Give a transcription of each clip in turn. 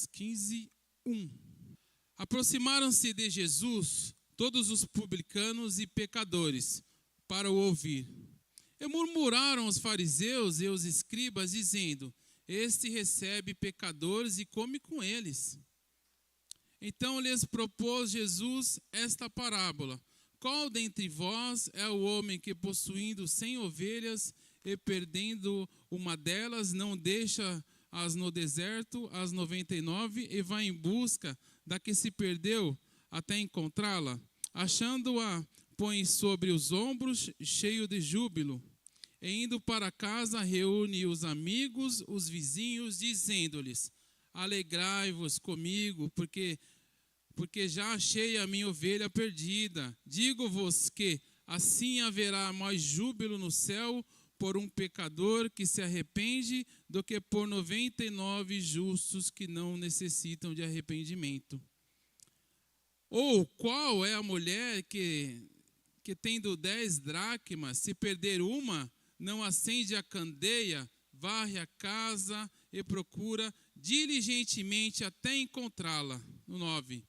Lucas 15:1. Aproximaram-se de Jesus todos os publicanos e pecadores para o ouvir. E murmuraram os fariseus e os escribas, dizendo: Este recebe pecadores e come com eles. Então lhes propôs Jesus esta parábola: Qual dentre vós é o homem que, possuindo 100 ovelhas e perdendo uma delas, não deixa-as no deserto, as 99, e vai em busca da que se perdeu até encontrá-la? Achando-a, põe sobre os ombros, cheio de júbilo. E indo para casa, reúne os amigos, os vizinhos, dizendo-lhes: Alegrai-vos comigo, porque já achei a minha ovelha perdida. Digo-vos que assim haverá mais júbilo no céu por um pecador que se arrepende do que por 99 justos que não necessitam de arrependimento. Ou qual é a mulher que tendo 10 dracmas, se perder uma, não acende a candeia, varre a casa e procura diligentemente até encontrá-la? No 9.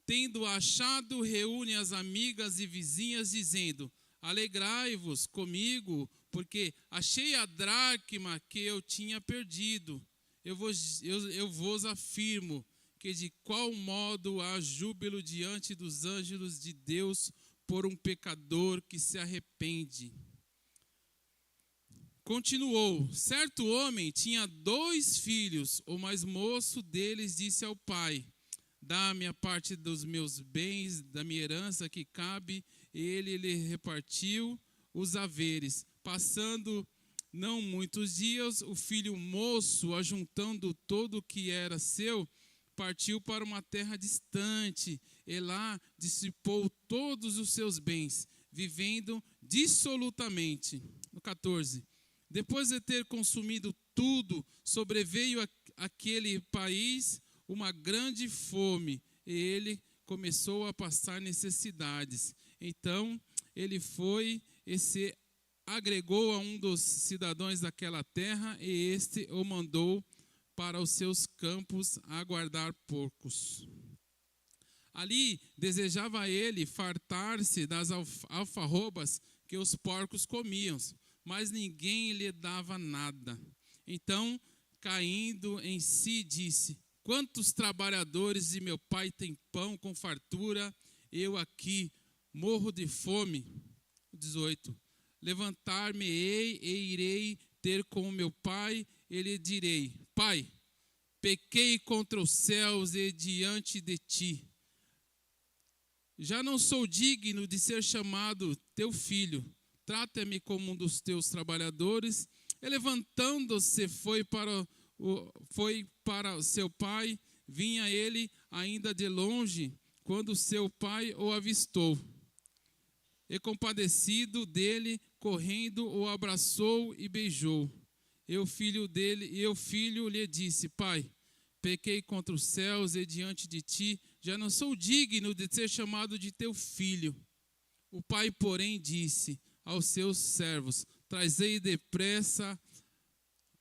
Tendo achado, reúne as amigas e vizinhas, dizendo: Alegrai-vos comigo, porque achei a dracma que eu tinha perdido. Eu vos afirmo que de qual modo há júbilo diante dos anjos de Deus por um pecador que se arrepende. Continuou: Certo homem tinha 2 filhos. O mais moço deles disse ao pai: Dá-me a parte dos meus bens, da minha herança que cabe. Ele lhe repartiu os haveres. Passando não muitos dias, o filho moço, ajuntando todo o que era seu, partiu para uma terra distante, e lá dissipou todos os seus bens, vivendo dissolutamente. No 14. Depois de ter consumido tudo, sobreveio àquele país uma grande fome, e ele começou a passar necessidades. Então ele foi e se agregou a um dos cidadãos daquela terra, e este o mandou para os seus campos a guardar porcos. Ali desejava ele fartar-se das alfarrobas que os porcos comiam, mas ninguém lhe dava nada. Então, caindo em si, disse: Quantos trabalhadores de meu pai têm pão com fartura, eu aqui morro de fome? 18. Levantar-me-ei e irei ter com meu pai, e lhe direi: Pai, pequei contra os céus e diante de ti. Já não sou digno de ser chamado teu filho. Trata-me como um dos teus trabalhadores. E levantando-se foi para seu pai. Vinha ele ainda de longe, quando seu pai o avistou. E compadecido dele, correndo, o abraçou e beijou. E o filho lhe disse: Pai, pequei contra os céus e diante de ti, já não sou digno de ser chamado de teu filho. O pai, porém, disse aos seus servos: Trazei depressa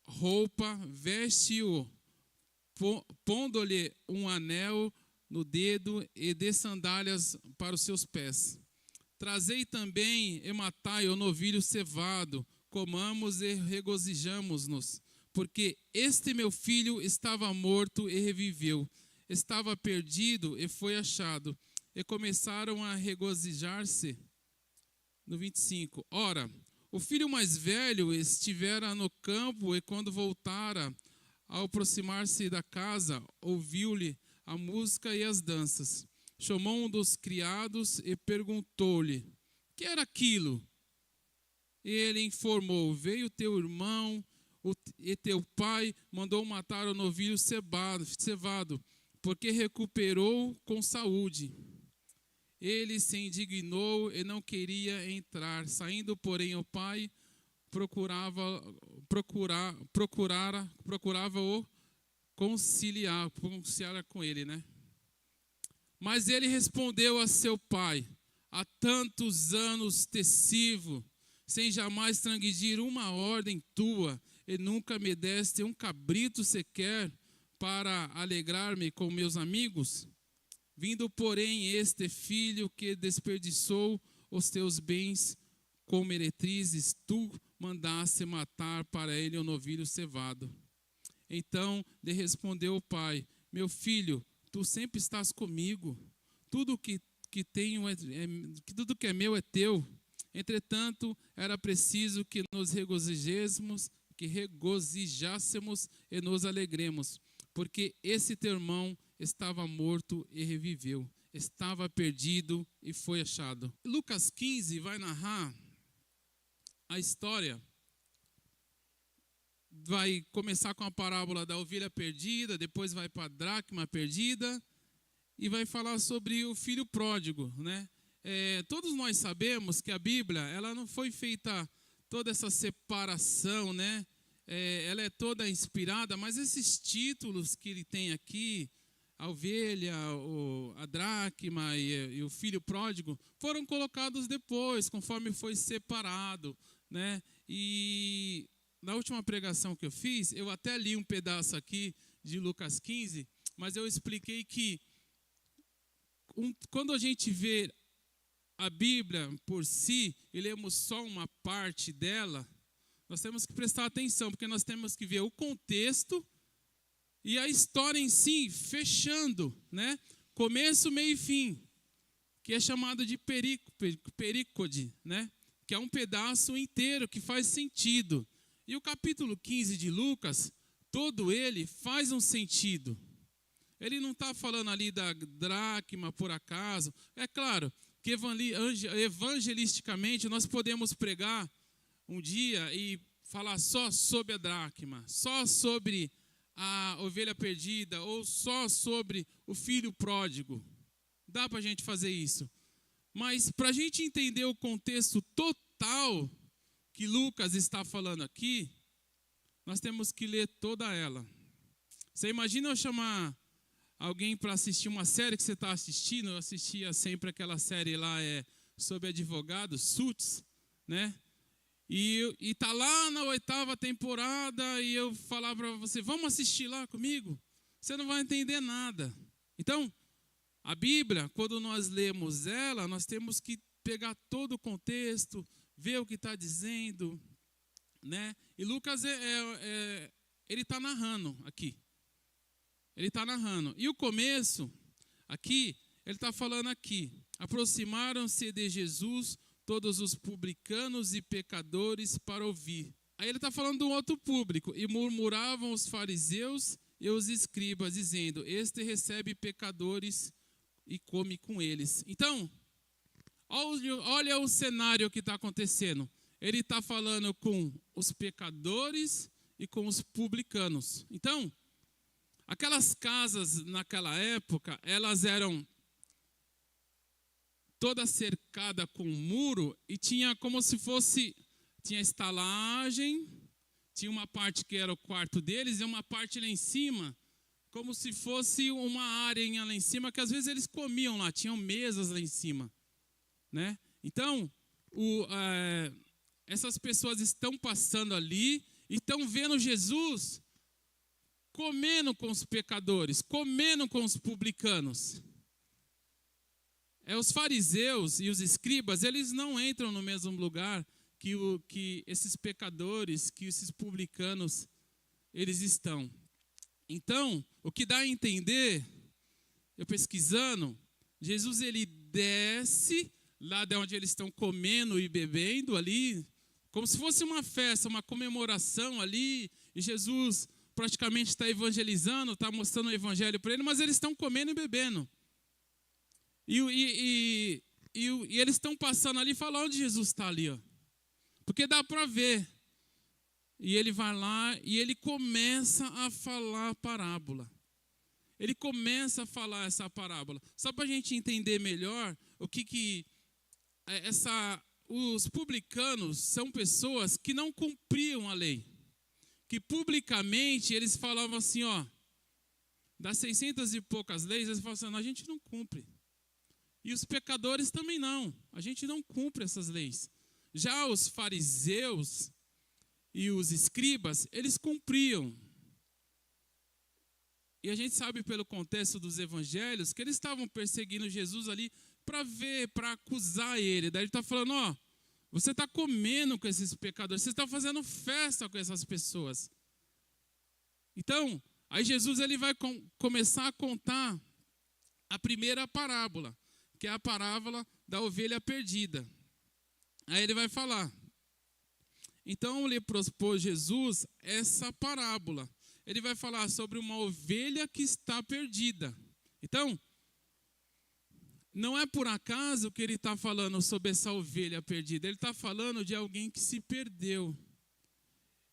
roupa, veste-o, pondo-lhe um anel no dedo e dê sandálias para os seus pés. Trazei também e matai o novilho cevado, comamos e regozijamo-nos, porque este meu filho estava morto e reviveu, estava perdido e foi achado. E começaram a regozijar-se. No 25. Ora, o filho mais velho estivera no campo, e quando voltara, ao aproximar-se da casa, ouviu-lhe a música e as danças. Chamou um dos criados e perguntou-lhe: Que era aquilo? Ele informou: Veio teu irmão e teu pai mandou matar o novilho cevado, porque recuperou com saúde. Ele se indignou e não queria entrar. Saindo, porém, o pai procurava-o conciliar com ele, né? Mas ele respondeu a seu pai: Há tantos anos te sirvo, sem jamais transgredir uma ordem tua, e nunca me deste um cabrito sequer para alegrar-me com meus amigos? Vindo, porém, este filho que desperdiçou os teus bens com meretrizes, tu mandaste matar para ele um novilho cevado. Então lhe respondeu o pai: meu filho, tu sempre estás comigo. Tudo que tenho tudo que é meu é teu. Entretanto, era preciso que nos regozijássemos e nos alegremos, porque esse teu irmão estava morto e reviveu, estava perdido e foi achado. Lucas 15 vai narrar a história. Vai começar com a parábola da ovelha perdida, depois vai para a dracma perdida e vai falar sobre o filho pródigo, né? Todos nós sabemos que a Bíblia, ela não foi feita toda essa separação, né? Ela é toda inspirada, mas esses títulos que ele tem aqui, a ovelha, a dracma e o filho pródigo, foram colocados depois, conforme foi separado, né? E na última pregação que eu fiz, eu até li um pedaço aqui de Lucas 15, mas eu expliquei que quando a gente vê a Bíblia por si e lemos só uma parte dela, nós temos que prestar atenção, porque nós temos que ver o contexto e a história em si, fechando, né? Começo, meio e fim, que é chamado de perícode, né? Que é um pedaço inteiro que faz sentido. E o capítulo 15 de Lucas, todo ele faz um sentido. Ele não está falando ali da dracma por acaso. É claro que evangelisticamente nós podemos pregar um dia e falar só sobre a dracma, só sobre a ovelha perdida ou só sobre o filho pródigo. Dá para a gente fazer isso. Mas para a gente entender o contexto total que Lucas está falando aqui, nós temos que ler toda ela. Você imagina eu chamar alguém para assistir uma série que você está assistindo? Eu assistia sempre aquela série lá sobre advogados, Suits, né? E tá lá na 8ª temporada e eu falar para você, vamos assistir lá comigo? Você não vai entender nada. Então, a Bíblia, quando nós lemos ela, nós temos que pegar todo o contexto, ver o que está dizendo, né? E Lucas, ele está narrando aqui. Ele está narrando. E o começo, aqui, ele está falando aqui. Aproximaram-se de Jesus todos os publicanos e pecadores para ouvir. Aí ele está falando de um outro público. E murmuravam os fariseus e os escribas, dizendo: este recebe pecadores e come com eles. Então, olha o cenário que está acontecendo. Ele está falando com os pecadores e com os publicanos. Então, aquelas casas naquela época, elas eram toda cercada com um muro e tinha como se fosse, tinha estalagem, tinha uma parte que era o quarto deles e uma parte lá em cima, como se fosse uma área lá em cima, que às vezes eles comiam lá, tinham mesas lá em cima, né? Então, essas pessoas estão passando ali e estão vendo Jesus comendo com os pecadores, comendo com os publicanos. Os fariseus e os escribas, eles não entram no mesmo lugar que esses pecadores, que esses publicanos, eles estão. Então, o que dá a entender, eu pesquisando, Jesus ele desce lá de onde eles estão comendo e bebendo ali, como se fosse uma festa, uma comemoração ali, e Jesus praticamente está evangelizando, está mostrando o evangelho para eles, mas eles estão comendo e bebendo. E eles estão passando ali e falam onde Jesus está ali, ó. Porque dá para ver. E ele vai lá e ele começa a falar a parábola. Ele começa a falar essa parábola. Só para a gente entender melhor os publicanos são pessoas que não cumpriam a lei. Que publicamente eles falavam assim, ó, das 600 e poucas leis, eles falavam assim, a gente não cumpre. E os pecadores também não. A gente não cumpre essas leis. Já os fariseus e os escribas, eles cumpriam. E a gente sabe pelo contexto dos evangelhos que eles estavam perseguindo Jesus ali para ver, para acusar ele. Daí ele está falando, ó, você está comendo com esses pecadores, você está fazendo festa com essas pessoas. Então, aí Jesus ele vai começar a contar a primeira parábola, que é a parábola da ovelha perdida. Aí ele vai falar. Então lhe propôs Jesus essa parábola. Ele vai falar sobre uma ovelha que está perdida. Então, não é por acaso que ele está falando sobre essa ovelha perdida. Ele está falando de alguém que se perdeu.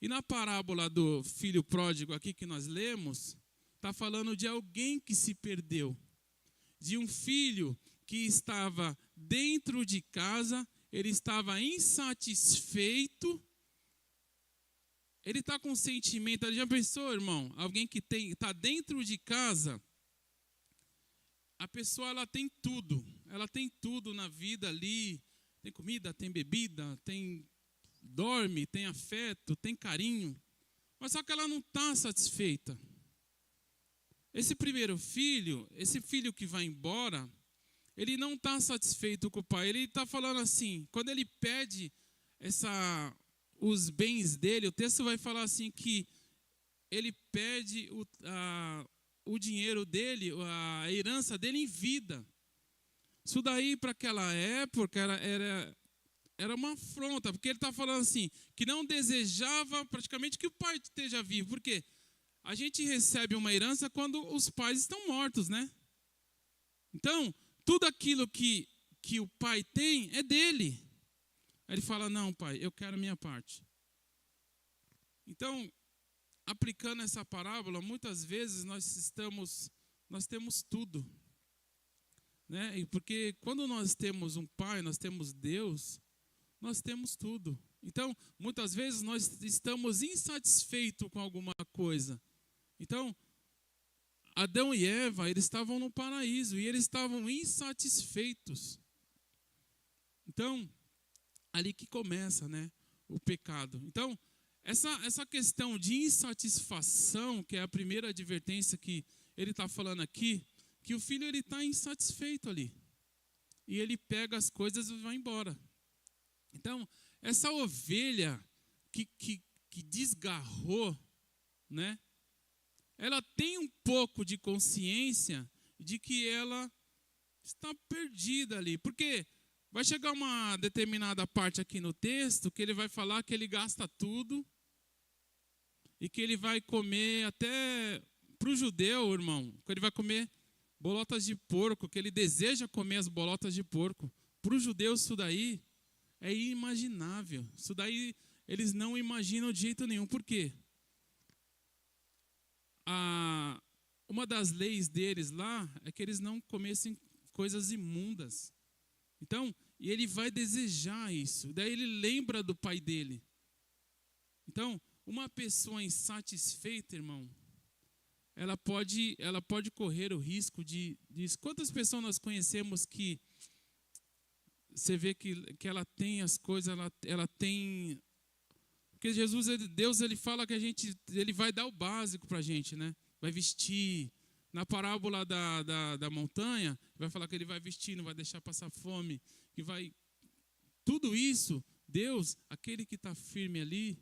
E na parábola do filho pródigo aqui que nós lemos, está falando de alguém que se perdeu. De um filho que estava dentro de casa, ele estava insatisfeito. Ele está com um sentimento, já pensou, irmão? Alguém que está dentro de casa, a pessoa ela tem tudo na vida ali, tem comida, tem bebida, dorme, tem afeto, tem carinho, mas só que ela não está satisfeita. Esse primeiro filho, esse filho que vai embora, ele não está satisfeito com o pai. Ele está falando assim, quando ele pede os bens dele, o texto vai falar assim que ele pede o dinheiro dele, a herança dele em vida. Isso daí para aquela época era uma afronta, porque ele está falando assim, que não desejava praticamente que o pai esteja vivo, porque a gente recebe uma herança quando os pais estão mortos, né? Então, tudo aquilo que o pai tem é dele. Aí ele fala, não, pai, eu quero a minha parte. Então, aplicando essa parábola, muitas vezes nós temos tudo. Né? E porque quando nós temos um pai, nós temos Deus, nós temos tudo. Então, muitas vezes nós estamos insatisfeitos com alguma coisa. Então, Adão e Eva, eles estavam no paraíso e eles estavam insatisfeitos. Então, ali que começa, né, o pecado. Então, essa questão de insatisfação, que é a primeira advertência que ele está falando aqui, que o filho ele está insatisfeito ali. E ele pega as coisas e vai embora. Então, essa ovelha que desgarrou, né, ela tem um pouco de consciência de que ela está perdida ali. Porque vai chegar uma determinada parte aqui no texto que ele vai falar que ele gasta tudo e que ele vai comer até, para o judeu, irmão, que ele vai comer bolotas de porco, que ele deseja comer as bolotas de porco. Para os judeus isso daí é inimaginável. Isso daí eles não imaginam de jeito nenhum. Por quê? Uma das leis deles lá é que eles não comessem coisas imundas. Então, e ele vai desejar isso. Daí ele lembra do pai dele. Então, uma pessoa insatisfeita, irmão, ela pode correr o risco de quantas pessoas nós conhecemos que você vê que ela tem as coisas, ela tem. Porque Deus ele fala que ele vai dar o básico para a gente, né? Vai vestir. Na parábola da montanha, vai falar que ele vai vestir, não vai deixar passar fome, que vai. Tudo isso, Deus, aquele que está firme ali,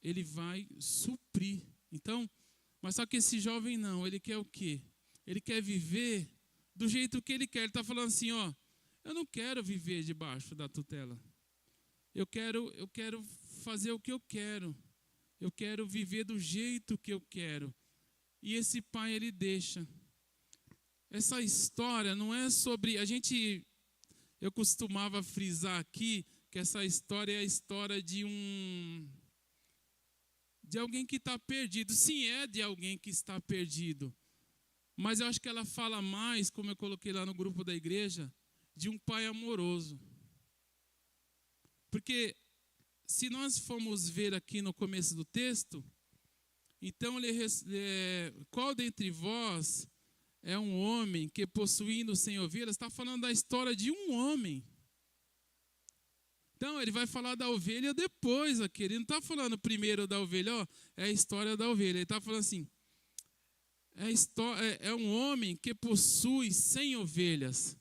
ele vai suprir. Então, mas só que esse jovem não, ele quer o quê? Ele quer viver do jeito que ele quer. Ele está falando assim, ó, eu não quero viver debaixo da tutela. Eu quero fazer o que eu quero. Eu quero viver do jeito que eu quero. E esse pai, ele deixa. Essa história não é sobre... Eu costumava frisar aqui que essa história é a história de alguém que está perdido. Sim, é de alguém que está perdido. Mas eu acho que ela fala mais, como eu coloquei lá no grupo da igreja, de um pai amoroso. Porque se nós formos ver aqui no começo do texto, então qual dentre vós é um homem que possuindo 100 ovelhas? Está falando da história de um homem. Então ele vai falar da ovelha depois aqui. Ele não está falando primeiro da ovelha, ó, é a história da ovelha. Ele está falando assim, é um homem que possui 100 ovelhas.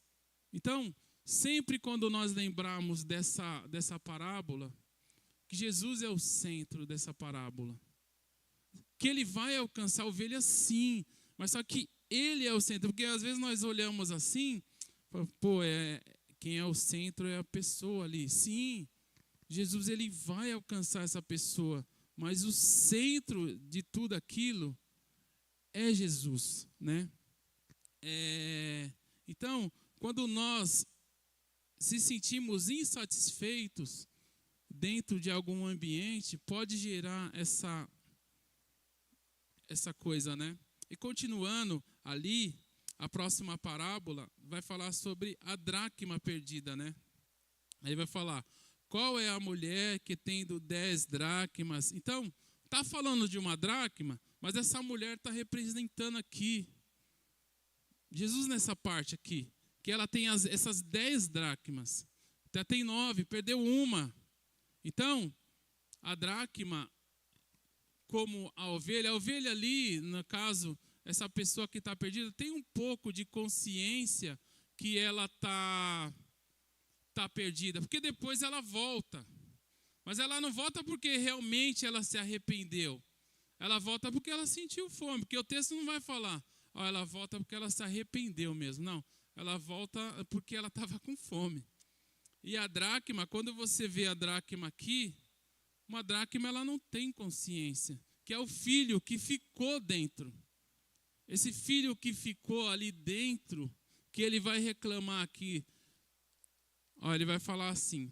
Então, sempre quando nós lembrarmos dessa parábola, que Jesus é o centro dessa parábola, que ele vai alcançar ovelhas sim, mas só que ele é o centro, porque às vezes nós olhamos assim, pô, quem é o centro é a pessoa ali. Sim, Jesus ele vai alcançar essa pessoa, mas o centro de tudo aquilo é Jesus, né? Então, quando nós se sentimos insatisfeitos dentro de algum ambiente, pode gerar essa coisa, né? E continuando ali, a próxima parábola vai falar sobre a dracma perdida, né? Aí vai falar, qual é a mulher que tendo 10 dracmas? Então, tá falando de uma dracma, mas essa mulher está representando aqui Jesus nessa parte aqui, que ela tem essas 10 dracmas, até tem 9, perdeu uma. Então, a dracma, como a ovelha ali, no caso, essa pessoa que está perdida, tem um pouco de consciência que ela tá perdida, porque depois ela volta. Mas ela não volta porque realmente ela se arrependeu. Ela volta porque ela sentiu fome, porque o texto não vai falar, ela volta porque ela se arrependeu mesmo. Não, ela volta porque ela estava com fome. E a dracma, quando você vê a dracma aqui, uma dracma ela não tem consciência, que é o filho que ficou dentro. Esse filho que ficou ali dentro, que ele vai reclamar aqui, ele vai falar assim,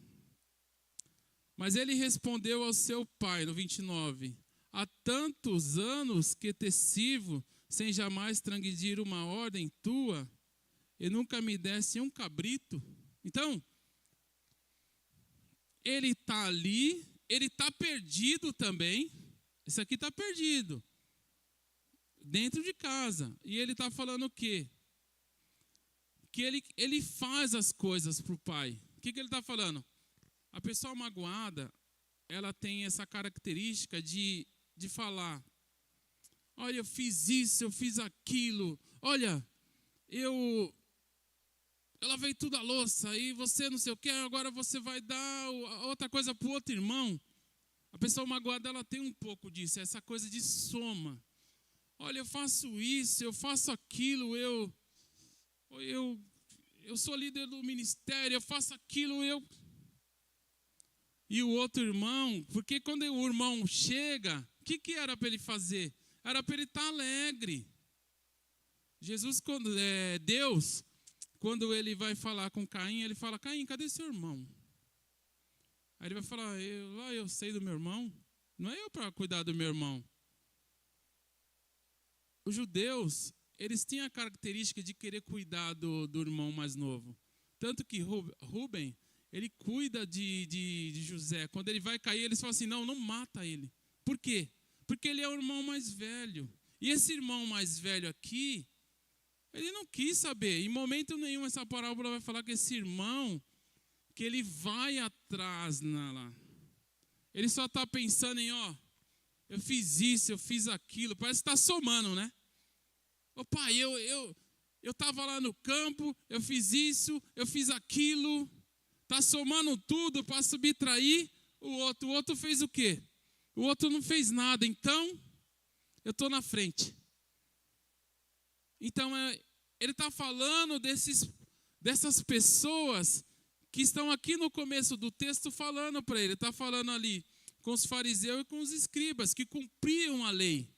mas ele respondeu ao seu pai, no 29, há tantos anos que te sirvo, sem jamais transgredir uma ordem tua, e nunca me desse um cabrito. Então, ele está ali, ele está perdido também. Esse aqui está perdido, dentro de casa. E ele está falando o quê? Que ele faz as coisas para o pai. O que ele está falando? A pessoa magoada, ela tem essa característica de falar, olha, eu fiz isso, eu fiz aquilo, olha, eu lavei tudo a louça, e você não sei o que, agora você vai dar outra coisa para o outro irmão. A pessoa magoada, ela tem um pouco disso, essa coisa de soma. Olha, eu faço isso, eu faço aquilo, eu sou líder do ministério, eu faço aquilo, E o outro irmão, porque quando o irmão chega, o que era para ele fazer? Era para ele estar alegre. Deus, quando ele vai falar com Caim, ele fala, Caim, cadê seu irmão? Aí ele vai falar, eu sei do meu irmão, não é eu para cuidar do meu irmão. Os judeus, eles tinham a característica de querer cuidar do irmão mais novo. Tanto que Rubem, ele cuida de José. Quando ele vai cair, eles falam assim, não mata ele. Por quê? Porque ele é o irmão mais velho. E esse irmão mais velho aqui, ele não quis saber. Em momento nenhum essa parábola vai falar que esse irmão, que ele vai atrás lá. Ele só está pensando em, eu fiz isso, eu fiz aquilo. Parece que está somando, né? Ô pai, eu estava lá no campo, eu fiz isso, eu fiz aquilo. Está somando tudo para subtrair o outro. O outro fez o quê? O outro não fez nada, então eu estou na frente. Então, ele está falando dessas pessoas que estão aqui no começo do texto falando para ele. Está falando ali com os fariseus e com os escribas, que cumpriam a lei.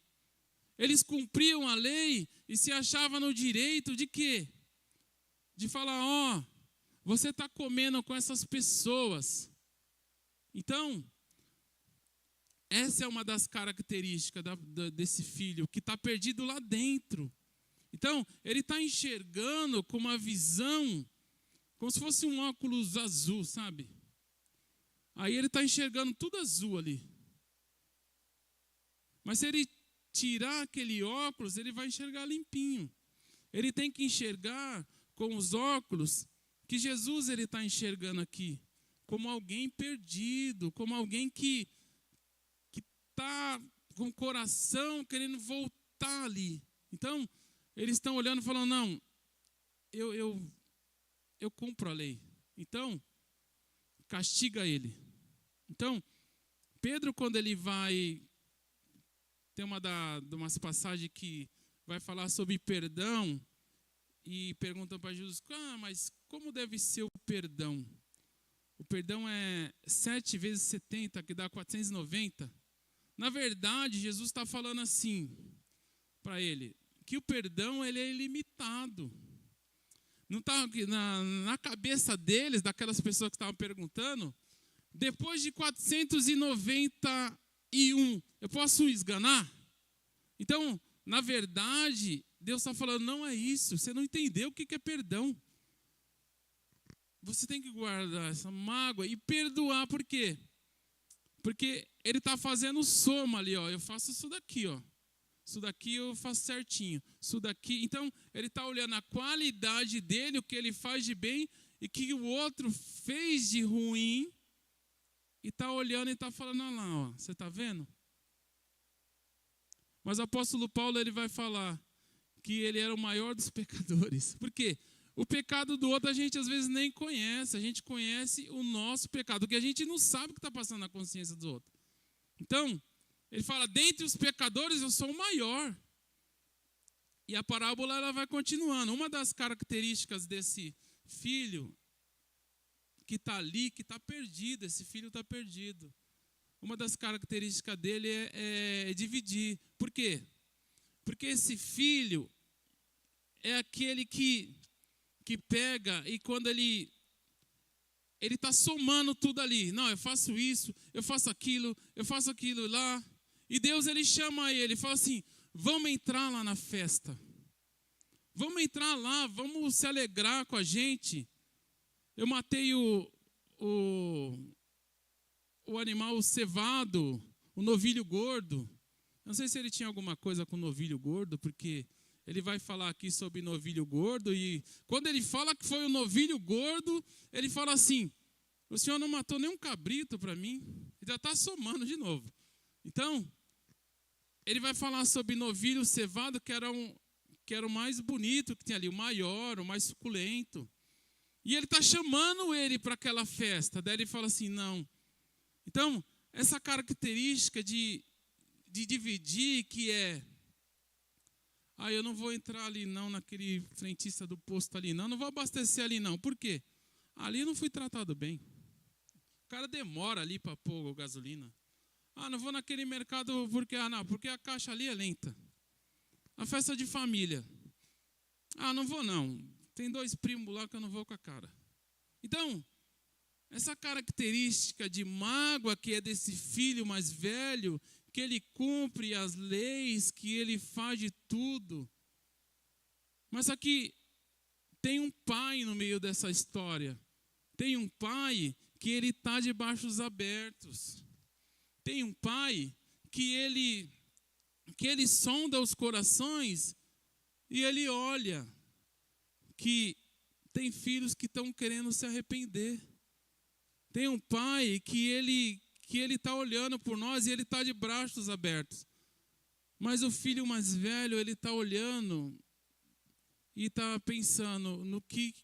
Eles cumpriam a lei e se achavam no direito de quê? De falar, você está comendo com essas pessoas. Então, essa é uma das características desse filho, que está perdido lá dentro. Então, ele está enxergando com uma visão, como se fosse um óculos azul, sabe? Aí ele está enxergando tudo azul ali. Mas se ele tirar aquele óculos, ele vai enxergar limpinho. Ele tem que enxergar com os óculos que Jesus ele está enxergando aqui, como alguém perdido, como alguém que está com o coração querendo voltar ali. Então, eles estão olhando e falando, não, eu cumpro a lei. Então, castiga ele. Então, Pedro, quando ele vai, tem umas passagens que vai falar sobre perdão, e perguntam para Jesus, mas como deve ser o perdão? O perdão é 7 vezes 70, que dá 490. Na verdade, Jesus está falando assim para ele, que o perdão ele é ilimitado. Não está na cabeça deles, daquelas pessoas que estavam perguntando, depois de 491, eu posso esganar? Então, na verdade, Deus está falando, não é isso, você não entendeu o que é perdão. Você tem que guardar essa mágoa e perdoar, por quê? Porque ele está fazendo soma ali, ó. Eu faço isso daqui, ó. Isso daqui eu faço certinho. Isso daqui. Então, ele está olhando a qualidade dele, o que ele faz de bem e que o outro fez de ruim. E está olhando e está falando, olha lá, ó. Você está vendo? Mas o apóstolo Paulo ele vai falar que ele era o maior dos pecadores. Por quê? O pecado do outro a gente às vezes nem conhece. A gente conhece o nosso pecado, porque a gente não sabe o que está passando na consciência dos outros. Então, ele fala, dentre os pecadores eu sou o maior. E a parábola ela vai continuando. Uma das características desse filho que está ali, que está perdido, esse filho está perdido. Uma das características dele é dividir. Por quê? Porque esse filho é aquele que pega e quando ele está somando tudo ali. Não, eu faço isso, eu faço aquilo lá. E Deus ele chama ele, fala assim, vamos entrar lá na festa. Vamos entrar lá, vamos se alegrar com a gente. Eu matei o animal cevado, o novilho gordo. Não sei se ele tinha alguma coisa com novilho gordo, porque ele vai falar aqui sobre novilho gordo. E quando ele fala que foi o novilho gordo, ele fala assim, o senhor não matou nenhum cabrito para mim. Ele já está somando de novo. Então, ele vai falar sobre novilho cevado, que era o mais bonito que tinha ali, o maior, o mais suculento. E ele está chamando ele para aquela festa. Daí ele fala assim, não. Então, essa característica de dividir, que é, eu não vou entrar ali não, naquele frentista do posto ali não vou abastecer ali não. Por quê? Ali eu não fui tratado bem. O cara demora ali para pôr gasolina. Não vou naquele mercado porque a caixa ali é lenta. A festa de família. Não vou não. Tem 2 primos lá que eu não vou com a cara. Então, essa característica de mágoa que é desse filho mais velho, que ele cumpre as leis, que ele faz de tudo. Mas aqui tem um pai no meio dessa história. Tem um pai que ele está de braços abertos. Tem um pai que ele sonda os corações e ele olha que tem filhos que estão querendo se arrepender. Tem um pai que ele está olhando por nós e ele está de braços abertos. Mas o filho mais velho, ele está olhando e está pensando no que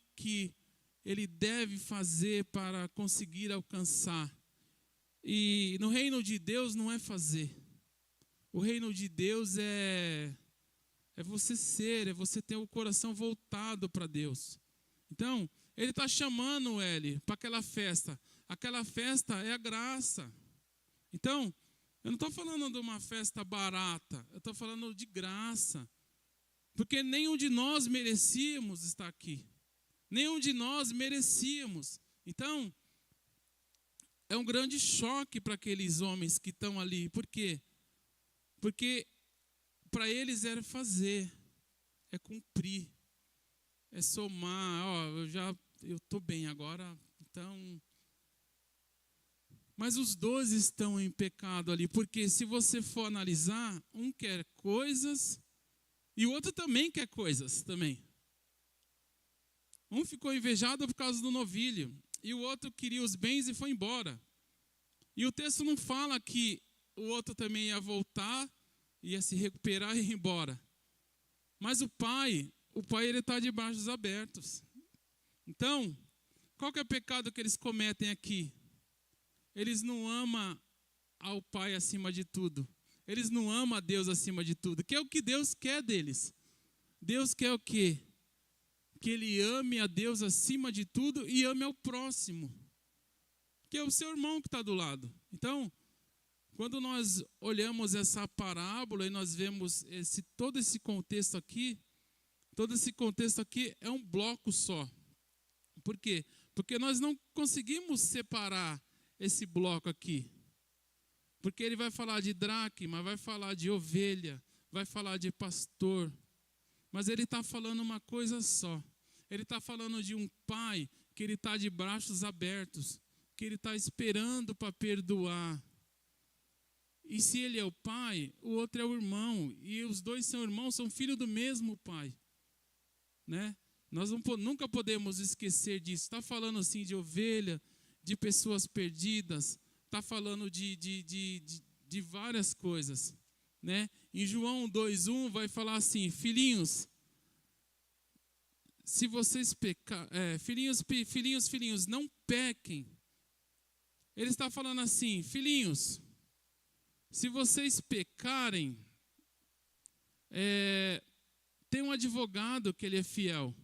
ele deve fazer para conseguir alcançar. E no reino de Deus não é fazer. O reino de Deus é você ter o coração voltado para Deus. Então, ele está chamando ele para aquela festa. Aquela festa é a graça. Então, eu não estou falando de uma festa barata, eu estou falando de graça. Porque nenhum de nós merecíamos estar aqui. Nenhum de nós merecíamos. Então, é um grande choque para aqueles homens que estão ali. Por quê? Porque para eles era fazer, é cumprir, é somar. Eu estou bem agora, então... Mas os 12 estão em pecado ali, porque se você for analisar, um quer coisas e o outro também quer coisas também. Um ficou invejado por causa do novilho e o outro queria os bens e foi embora. E o texto não fala que o outro também ia voltar, ia se recuperar e ir embora. Mas o pai ele está de braços abertos. Então, qual que é o pecado que eles cometem aqui? Eles não amam ao pai acima de tudo. Eles não amam a Deus acima de tudo, que é o que Deus quer deles. Deus quer o quê? Que ele ame a Deus acima de tudo e ame ao próximo, que é o seu irmão que está do lado. Então, quando nós olhamos essa parábola e nós vemos todo esse contexto aqui é um bloco só. Por quê? Porque nós não conseguimos separar esse bloco aqui. Porque ele vai falar de dracma, vai falar de ovelha, vai falar de pastor. Mas ele está falando uma coisa só. Ele está falando de um pai que ele está de braços abertos, que ele está esperando para perdoar. E se ele é o pai, o outro é o irmão. E os dois são irmãos, são filhos do mesmo pai. Né? Nós nunca podemos esquecer disso. Está falando assim de ovelha, de pessoas perdidas. Está falando de várias coisas. Né? Em João 2,1 vai falar assim: filhinhos, se vocês pecarem, filhinhos, não pequem. Ele está falando assim: filhinhos, se vocês pecarem, tem um advogado que ele é fiel.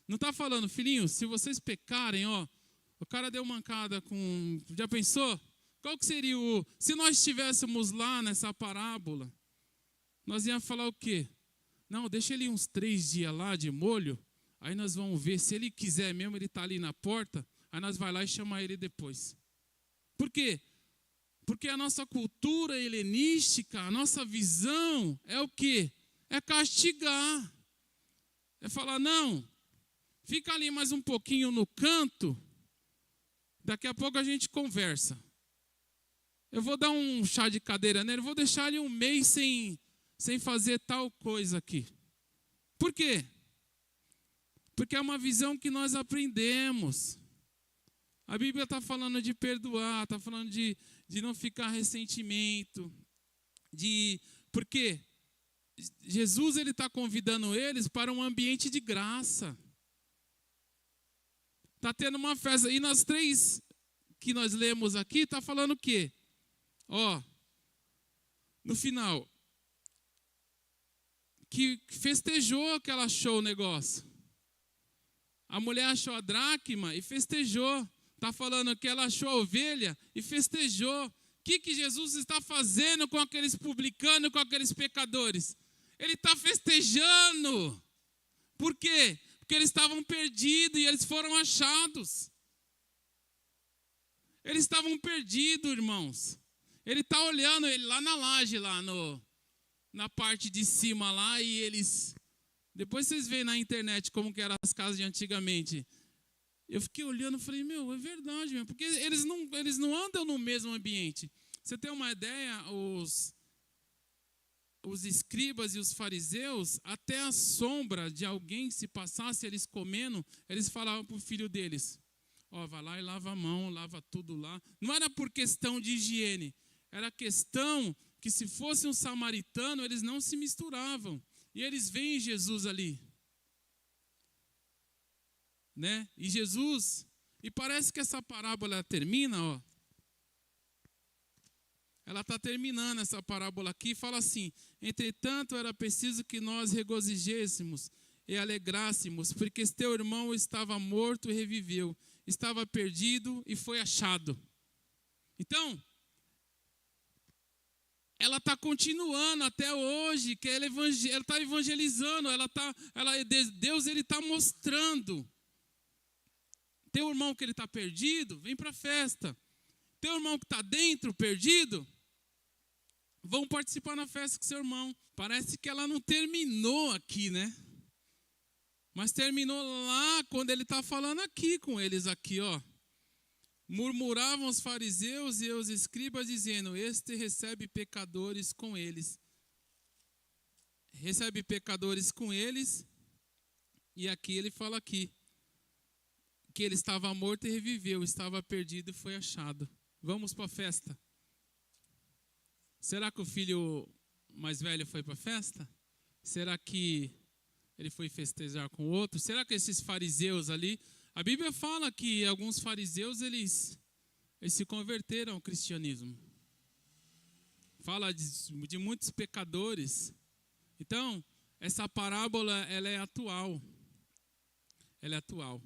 Não está falando, filhinhos, se vocês pecarem, o cara deu mancada com... Já pensou? Qual que seria se nós estivéssemos lá nessa parábola, nós íamos falar o quê? Não, deixa ele uns 3 dias lá de molho, aí nós vamos ver, se ele quiser mesmo, ele está ali na porta, aí nós vamos lá e chamar ele depois. Por quê? Porque a nossa cultura helenística, a nossa visão é o quê? É castigar. É falar, não, fica ali mais um pouquinho no canto, daqui a pouco a gente conversa. Eu vou dar um chá de cadeira nele, vou deixar ele um mês sem fazer tal coisa aqui. Por quê? Porque é uma visão que nós aprendemos. A Bíblia está falando de perdoar, está falando de não ficar ressentimento. Por quê? Jesus está convidando eles para um ambiente de graça. Está tendo uma festa. E nas 3 que nós lemos aqui, está falando o quê? No final, que festejou que ela achou o negócio. A mulher achou a dracma e festejou. Está falando que ela achou a ovelha e festejou. O que Jesus está fazendo com aqueles publicanos, com aqueles pecadores? Ele está festejando. Por quê? Porque eles estavam perdidos e eles foram achados. Eles estavam perdidos, irmãos. Ele está olhando ele lá na laje, lá na parte de cima lá, e eles... Depois vocês veem na internet como que eram as casas de antigamente. Eu fiquei olhando e falei, é verdade mesmo, porque eles não andam no mesmo ambiente. Você tem uma ideia, os escribas e os fariseus, até a sombra de alguém, se passasse eles comendo, eles falavam para o filho deles, vai lá e lava a mão, lava tudo lá. Não era por questão de higiene, era questão que se fosse um samaritano, eles não se misturavam. E eles veem Jesus ali. Né? E Jesus, e parece que essa parábola termina, ela está terminando essa parábola aqui, fala assim: entretanto era preciso que nós regozijêssemos e alegrássemos, porque esse teu irmão estava morto e reviveu, estava perdido e foi achado. Então, ela está continuando até hoje, que ela está evangelizando, Deus está mostrando. Teu irmão que ele está perdido, vem para a festa. Teu irmão que está dentro, perdido, vão participar na festa com seu irmão. Parece que ela não terminou aqui, né? Mas terminou lá quando ele está falando aqui com eles, aqui, Murmuravam os fariseus e os escribas, dizendo: este recebe pecadores com eles. Recebe pecadores com eles. E aqui ele fala aqui, que ele estava morto e reviveu, estava perdido e foi achado. Vamos para a festa. Será que o filho mais velho foi para a festa? Será que ele foi festejar com outros? Será que esses fariseus ali... A Bíblia fala que alguns fariseus, eles se converteram ao cristianismo. Fala de muitos pecadores. Então, essa parábola, ela é atual. Ela é atual.